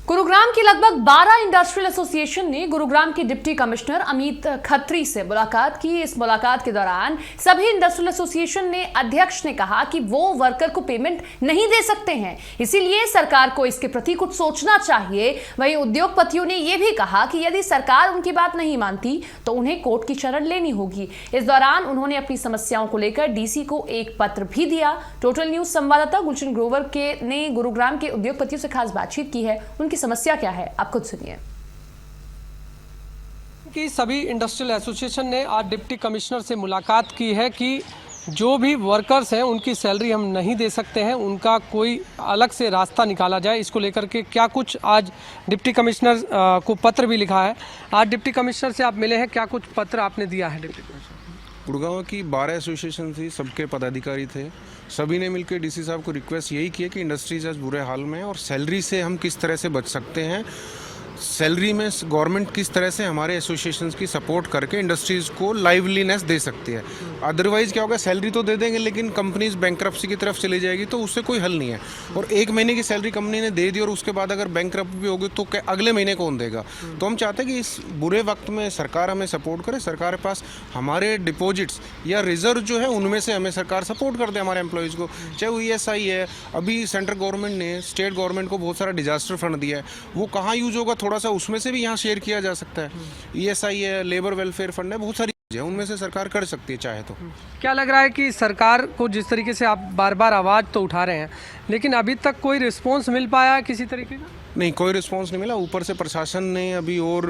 गुरुग्राम के लगभग 12 industrial association ने गुरुग्राम के डिप्टी कमिश्नर अमित खत्री से मुलाकात की। इस मुलाकात के दौरान सभी इंडस्ट्रियल एसोसिएशन ने अध्यक्ष ने कहा कि वो वर्कर को पेमेंट नहीं दे सकते हैं, इसीलिए सरकार को इसके प्रति कुछ सोचना चाहिए। वहीं उद्योगपतियों ने यह भी कहा कि यदि सरकार उनकी बात नहीं मानती तो उन्हें कोर्ट की शरण लेनी होगी। इस दौरान उन्होंने अपनी समस्याओं को लेकर डीसी को एक पत्र भी दिया। टोटल न्यूज संवाददाता गुलशन ग्रोवर ने गुरुग्राम के उद्योगपतियों से खास बातचीत की है। उनकी समस्या क्या है, आप खुद सुनिए। कि सभी इंडस्ट्रियल एसोसिएशन ने आज डिप्टी कमिश्नर से मुलाकात की है कि जो भी वर्कर्स हैं उनकी सैलरी हम नहीं दे सकते हैं, उनका कोई अलग से रास्ता निकाला जाए। इसको लेकर के क्या कुछ आज डिप्टी कमिश्नर को पत्र भी लिखा है। आज डिप्टी कमिश्नर से आप मिले हैं, क्या कुछ पत्र आपने दिया है डिप्टी कमिश्नर? गुड़गांव की 12 एसोसिएशन थी, सबके पदाधिकारी थे, सभी ने मिलकर डीसी साहब को रिक्वेस्ट यही की है कि इंडस्ट्रीज आज बुरे हाल में है और सैलरी से हम किस तरह से बच सकते हैं। सैलरी में गवर्नमेंट किस तरह से हमारे एसोसिएशंस की सपोर्ट करके इंडस्ट्रीज़ को लाइवलीनेस दे सकती है। अदरवाइज़ क्या होगा, सैलरी तो दे देंगे लेकिन कंपनीज बैंकरप्सी की तरफ चली जाएगी, तो उससे कोई हल नहीं है। और एक महीने की सैलरी कंपनी ने दे दी और उसके बाद अगर बैंकरप्ट भी होगी तो अगले महीने कौन देगा। तो हम चाहते हैं कि इस बुरे वक्त में सरकार हमें सपोर्ट करे। सरकार के पास हमारे डिपॉजिट्स या रिजर्व जो है उनमें से हमें सरकार सपोर्ट कर दे हमारे एम्प्लॉयज़ को, चाहे वो ESI है। अभी सेंट्रल गवर्नमेंट ने स्टेट गवर्नमेंट को बहुत सारा डिजास्टर फंड दिया है, वो कहाँ यूज होगा, थोड़ा सा उसमें से भी यहाँ शेयर किया जा सकता है। ESI है, लेबर वेलफेयर फंड है, बहुत सारी चीजें उनमें से सरकार कर सकती है चाहे तो। क्या लग रहा है कि सरकार को जिस तरीके से आप बार बार आवाज़ तो उठा रहे हैं लेकिन अभी तक कोई रिस्पॉन्स मिल पाया किसी तरीके का? नहीं, कोई रिस्पांस नहीं मिला। ऊपर से प्रशासन ने अभी और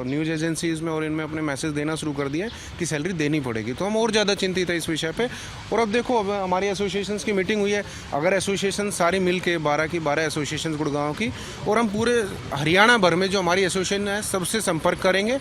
न्यूज़ एजेंसीज़ में और इनमें अपने मैसेज देना शुरू कर दिया कि सैलरी देनी पड़ेगी, तो हम और ज़्यादा चिंतित है इस विषय पे। और अब देखो, अब हमारी एसोसिएशंस की मीटिंग हुई है, अगर एसोसिएशन सारी मिल के 12 की 12 एसोसिएशन गुड़गांव की, और हम पूरे हरियाणा भर में जो हमारी एसोसिएशन है सबसे संपर्क करेंगे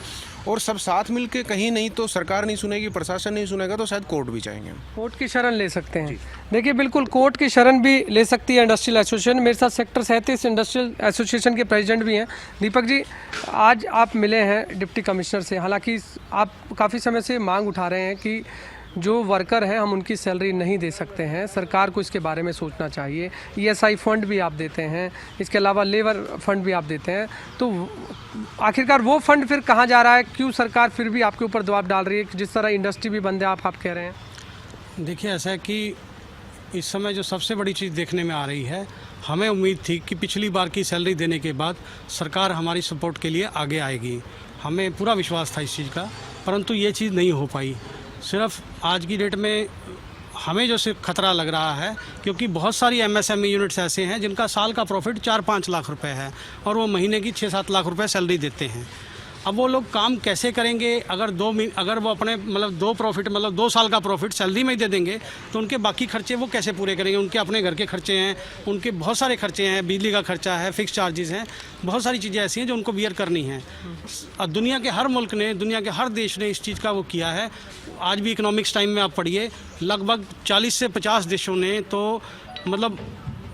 और सब साथ मिल के, कहीं नहीं तो सरकार नहीं सुनेगी, प्रशासन नहीं सुनेगा तो शायद कोर्ट भी जाएंगे। कोर्ट की शरण ले सकते हैं। देखिए, बिल्कुल कोर्ट की शरण भी ले सकती है इंडस्ट्रियल एसोसिएशन। मेरे साथ सेक्टर 37 इंडस्ट्रियल एसोसिएशन के प्रेसिडेंट भी हैं। दीपक जी, आज आप मिले हैं डिप्टी कमिश्नर से, हालांकि आप काफ़ी समय से मांग उठा रहे हैं कि जो वर्कर हैं हम उनकी सैलरी नहीं दे सकते हैं, सरकार को इसके बारे में सोचना चाहिए। ESI फंड भी आप देते हैं, इसके अलावा लेबर फंड भी आप देते हैं, तो आखिरकार वो फंड फिर कहाँ जा रहा है? क्यों सरकार फिर भी आपके ऊपर दबाव डाल रही है, जिस तरह इंडस्ट्री भी बंद है आप कह रहे हैं? देखिए, ऐसा है कि इस समय जो सबसे बड़ी चीज़ देखने में आ रही है, हमें उम्मीद थी कि पिछली बार की सैलरी देने के बाद सरकार हमारी सपोर्ट के लिए आगे आएगी। हमें पूरा विश्वास था इस चीज़ का, परंतु ये चीज़ नहीं हो पाई। सिर्फ आज की डेट में हमें जो सिर्फ खतरा लग रहा है, क्योंकि बहुत सारी MSME यूनिट्स ऐसे हैं जिनका साल का प्रॉफिट 4-5 लाख रुपए है और वो महीने की 6-7 लाख रुपए सैलरी देते हैं। अब वो लोग काम कैसे करेंगे? अगर वो अपने मतलब 2 साल का प्रॉफिट सैलरी में ही दे देंगे तो उनके बाकी खर्चे वो कैसे पूरे करेंगे? उनके अपने घर के खर्चे हैं, उनके बहुत सारे खर्चे हैं, बिजली का खर्चा है, फिक्स चार्जेस हैं, बहुत सारी चीज़ें ऐसी हैं जो उनको बियर करनी हैं। और दुनिया के हर मुल्क ने, दुनिया के हर देश ने इस चीज़ का वो किया है। आज भी इकोनॉमिक्स टाइम में आप पढ़िए, लगभग 40 से 50 देशों ने तो मतलब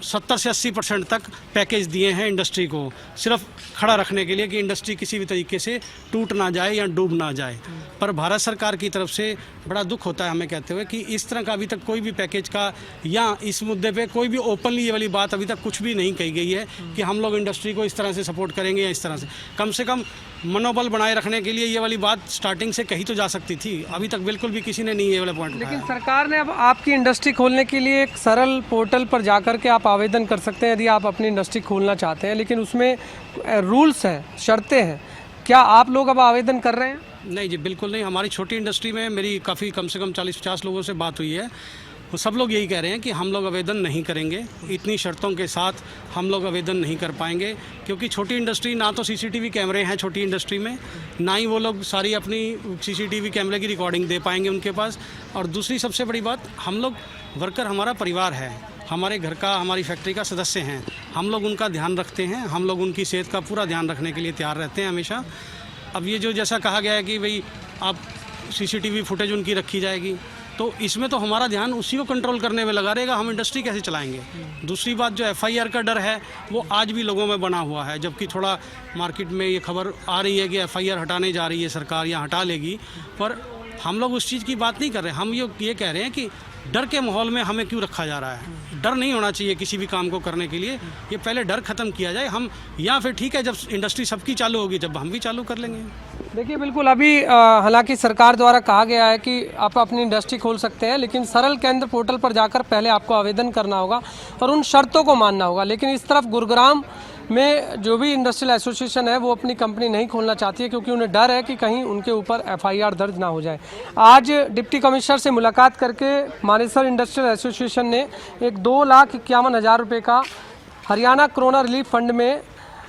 70 से 80% तक पैकेज दिए हैं इंडस्ट्री को, सिर्फ खड़ा रखने के लिए कि इंडस्ट्री किसी भी तरीके से टूट ना जाए या डूब ना जाए। पर भारत सरकार की तरफ से बड़ा दुख होता है हमें कहते हुए कि इस तरह का अभी तक कोई भी पैकेज का या इस मुद्दे पे कोई भी ओपनली ये वाली बात अभी तक कुछ भी नहीं कही गई है कि हम लोग इंडस्ट्री को इस तरह से सपोर्ट करेंगे या इस तरह से कम मनोबल बनाए रखने के लिए ये वाली बात स्टार्टिंग से कही तो जा सकती थी। अभी तक बिल्कुल भी किसी ने नहीं ये वाला पॉइंट लेकिन सरकार ने अब आपकी इंडस्ट्री खोलने के लिए एक सरल पोर्टल पर जाकर के आप आवेदन कर सकते हैं यदि आप अपनी इंडस्ट्री खोलना चाहते हैं, लेकिन उसमें रूल्स हैं, शर्तें हैं। क्या आप लोग अब आवेदन कर रहे हैं? नहीं जी, बिल्कुल नहीं। हमारी छोटी इंडस्ट्री में मेरी काफ़ी कम से कम 40-50 लोगों से बात हुई है, वो सब लोग यही कह रहे हैं कि हम लोग आवेदन नहीं करेंगे, इतनी शर्तों के साथ हम लोग आवेदन नहीं कर पाएंगे। क्योंकि छोटी इंडस्ट्री, ना तो CCTV कैमरे हैं छोटी इंडस्ट्री में, ना ही वो लोग सारी अपनी CCTV कैमरे की रिकॉर्डिंग दे पाएंगे उनके पास। और दूसरी सबसे बड़ी बात, हम लोग वर्कर, हमारा परिवार है, हमारे घर का, हमारी फैक्ट्री का सदस्य हैं, हम लोग उनका ध्यान रखते हैं, हम लोग उनकी सेहत का पूरा ध्यान रखने के लिए तैयार रहते हैं हमेशा। अब ये जो जैसा कहा गया है कि भाई आप CCTV फुटेज उनकी रखी जाएगी, तो इसमें तो हमारा ध्यान उसी को कंट्रोल करने में लगा रहेगा, हम इंडस्ट्री कैसे चलाएंगे। दूसरी बात, जो FIR का डर है वो आज भी लोगों में बना हुआ है, जबकि थोड़ा मार्केट में ये खबर आ रही है कि FIR हटाने जा रही है सरकार या हटा लेगी, पर हम लोग उस चीज़ की बात नहीं कर रहे। हम ये कह रहे हैं कि डर के माहौल में हमें क्यों रखा जा रहा है। डर नहीं होना चाहिए किसी भी काम को करने के लिए। ये पहले डर ख़त्म किया जाए हम, या फिर ठीक है जब इंडस्ट्री सबकी चालू होगी जब हम भी चालू कर लेंगे। देखिए बिल्कुल, अभी हालांकि सरकार द्वारा कहा गया है कि आप अपनी इंडस्ट्री खोल सकते हैं, लेकिन सरल केंद्र पोर्टल पर जाकर पहले आपको आवेदन करना होगा और उन शर्तों को मानना होगा। लेकिन इस तरफ गुरुग्राम में जो भी इंडस्ट्रियल एसोसिएशन है वो अपनी कंपनी नहीं खोलना चाहती है, क्योंकि उन्हें डर है कि कहीं उनके ऊपर FIR दर्ज ना हो जाए। आज डिप्टी कमिश्नर से मुलाकात करके मानेसर इंडस्ट्रियल एसोसिएशन ने एक 2,51,000 रुपये का हरियाणा कोरोना रिलीफ फंड में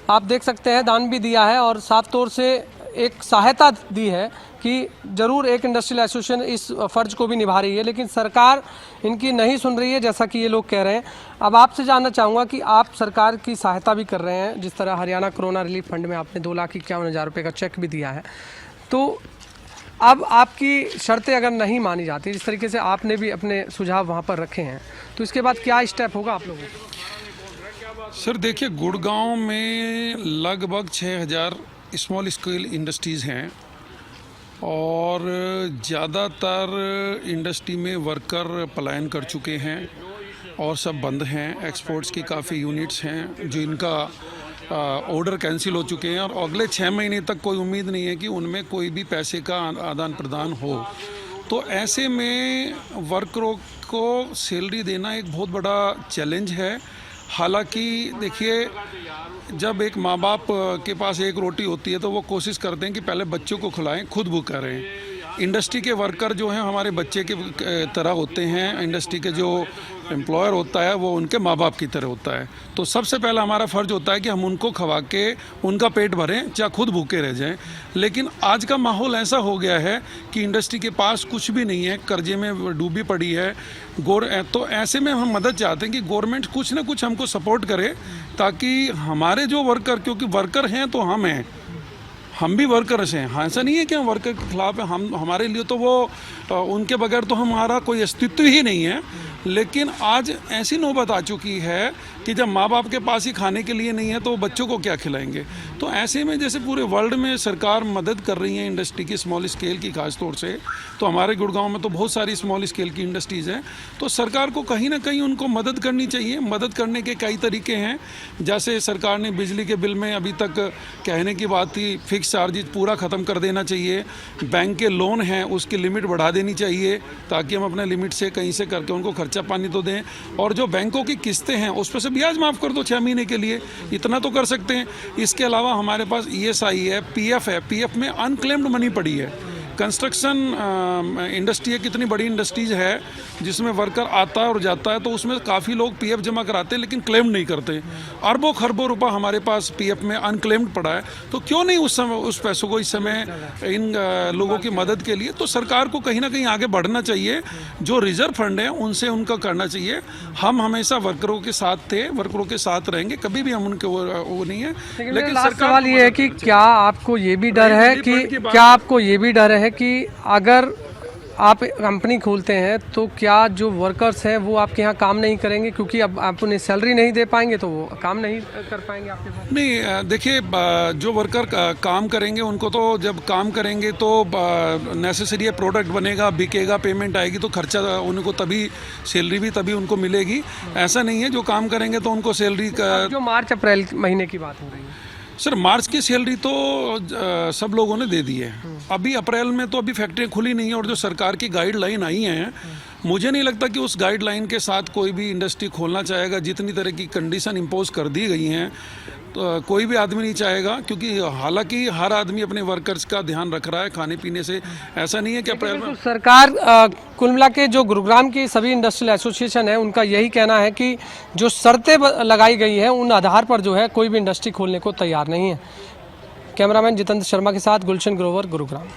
आप देख सकते हैं दान भी दिया है और साफ तौर से एक सहायता दी है कि ज़रूर एक इंडस्ट्रियल एसोसिएशन इस फ़र्ज को भी निभा रही है, लेकिन सरकार इनकी नहीं सुन रही है, जैसा कि ये लोग कह रहे हैं। अब आपसे जानना चाहूँगा कि आप सरकार की सहायता भी कर रहे हैं, जिस तरह हरियाणा कोरोना रिलीफ फंड में आपने 2,51,000 रुपये का चेक भी दिया है, तो अब आपकी शर्तें अगर नहीं मानी जाती, जिस तरीके से आपने भी अपने सुझाव वहाँ पर रखे हैं, तो इसके बाद क्या स्टेप होगा आप लोगों को? सर देखिए, गुड़गांव में लगभग 6,000 स्मॉल स्केल इंडस्ट्रीज़ हैं और ज़्यादातर इंडस्ट्री में वर्कर पलायन कर चुके हैं और सब बंद हैं। एक्सपोर्ट्स की काफ़ी यूनिट्स हैं जो इनका ऑर्डर कैंसिल हो चुके हैं और अगले 6 महीने तक कोई उम्मीद नहीं है कि उनमें कोई भी पैसे का आदान प्रदान हो। तो ऐसे में वर्करों को सैलरी देना एक बहुत बड़ा चैलेंज है। हालांकि देखिए, जब एक माँ बाप के पास एक रोटी होती है तो वो कोशिश करते हैं कि पहले बच्चों को खिलाएं, खुद भूखा रहें। इंडस्ट्री के वर्कर जो हैं हमारे बच्चे के तरह होते हैं, इंडस्ट्री के जो एम्प्लॉयर होता है वो उनके माँ बाप की तरह होता है। तो सबसे पहला हमारा फ़र्ज होता है कि हम उनको खवा के उनका पेट भरें, चाहे खुद भूखे रह जाएं। लेकिन आज का माहौल ऐसा हो गया है कि इंडस्ट्री के पास कुछ भी नहीं है, कर्जे में डूबी पड़ी है। तो ऐसे में हम मदद चाहते हैं कि गवर्नमेंट कुछ ना कुछ हमको सपोर्ट करे, ताकि हमारे जो वर्कर, क्योंकि वर्कर हैं तो हम हैं, हम भी वर्कर्स हैं। हाँ, ऐसा नहीं है कि हम वर्कर के खिलाफ हैं, हम हमारे लिए तो वो उनके बगैर तो हमारा कोई अस्तित्व ही नहीं है। लेकिन आज ऐसी नौबत आ चुकी है कि जब माँ बाप के पास ही खाने के लिए नहीं है तो बच्चों को क्या खिलाएंगे। तो ऐसे में जैसे पूरे वर्ल्ड में सरकार मदद कर रही है इंडस्ट्री की, स्मॉल स्केल की खास तौर से, तो हमारे गुड़गांव में तो बहुत सारी स्मॉल स्केल की इंडस्ट्रीज़ हैं। तो सरकार को कहीं ना कहीं उनको मदद करनी चाहिए। मदद करने के कई तरीके हैं, जैसे सरकार ने बिजली के बिल में अभी तक कहने की बात थी, फिक्स चार्जेज पूरा ख़त्म कर देना चाहिए। बैंक के लोन हैं उसकी लिमिट बढ़ा देनी चाहिए, ताकि हम अपने लिमिट से कहीं से करके उनको खर्चा पानी तो दें। और जो बैंकों की किस्तें हैं उस पर से ब्याज माफ़ कर दो 6 महीने के लिए, इतना तो कर सकते हैं। इसके अलावा हमारे पास ESI है, PF है, PF में अनक्लेम्ड मनी पड़ी है। कंस्ट्रक्शन इंडस्ट्री कितनी बड़ी इंडस्ट्रीज है जिसमें वर्कर आता है और जाता है, तो उसमें काफ़ी लोग PF जमा कराते हैं लेकिन क्लेम नहीं करते। अरबों खरबों रुपया हमारे पास PF में अनक्लेम्ड पड़ा है, तो क्यों नहीं उस पैसों को इस समय इन लोगों की मदद के लिए, तो सरकार को कहीं ना कहीं आगे बढ़ना चाहिए। जो रिजर्व फंड है उनसे उनका करना चाहिए। हम हमेशा वर्करों के साथ थे, वर्करों के साथ रहेंगे, कभी भी हम उनके वो नहीं है। लेकिन सवाल ये है कि क्या आपको ये भी डर है कि अगर आप कंपनी खोलते हैं तो क्या जो वर्कर्स हैं वो आपके यहाँ काम नहीं करेंगे, क्योंकि अब आप उन्हें सैलरी नहीं दे पाएंगे तो वो काम नहीं कर पाएंगे आपके पास? नहीं, देखिए, जो वर्कर काम करेंगे उनको तो जब काम करेंगे तो नेसेसरी है, प्रोडक्ट बनेगा, बिकेगा, पेमेंट आएगी, तो खर्चा उनको तभी, सैलरी भी तभी उनको मिलेगी। ऐसा नहीं है जो काम करेंगे तो उनको सैलरी का। जो मार्च अप्रैल महीने की बात हो रही है सर, मार्च की सैलरी तो सब लोगों ने दे दी है। अभी अप्रैल में तो अभी फैक्ट्रियाँ खुली नहीं है, और जो सरकार की गाइडलाइन आई हैं, मुझे नहीं लगता कि उस गाइडलाइन के साथ कोई भी इंडस्ट्री खोलना चाहेगा। जितनी तरह की कंडीशन इम्पोज कर दी गई हैं, तो कोई भी आदमी नहीं चाहेगा, क्योंकि हालांकि हर आदमी अपने वर्कर्स का ध्यान रख रहा है खाने पीने से। ऐसा नहीं है कि अप्रैल में सरकार, कुल मिला के जो गुरुग्राम की सभी इंडस्ट्रियल एसोसिएशन है उनका यही कहना है कि जो शर्तें लगाई गई हैं उन आधार पर जो है कोई भी इंडस्ट्री खोलने को तैयार नहीं है। कैमरामैन जितेंद्र शर्मा के साथ गुलशन ग्रोवर, गुरुग्राम।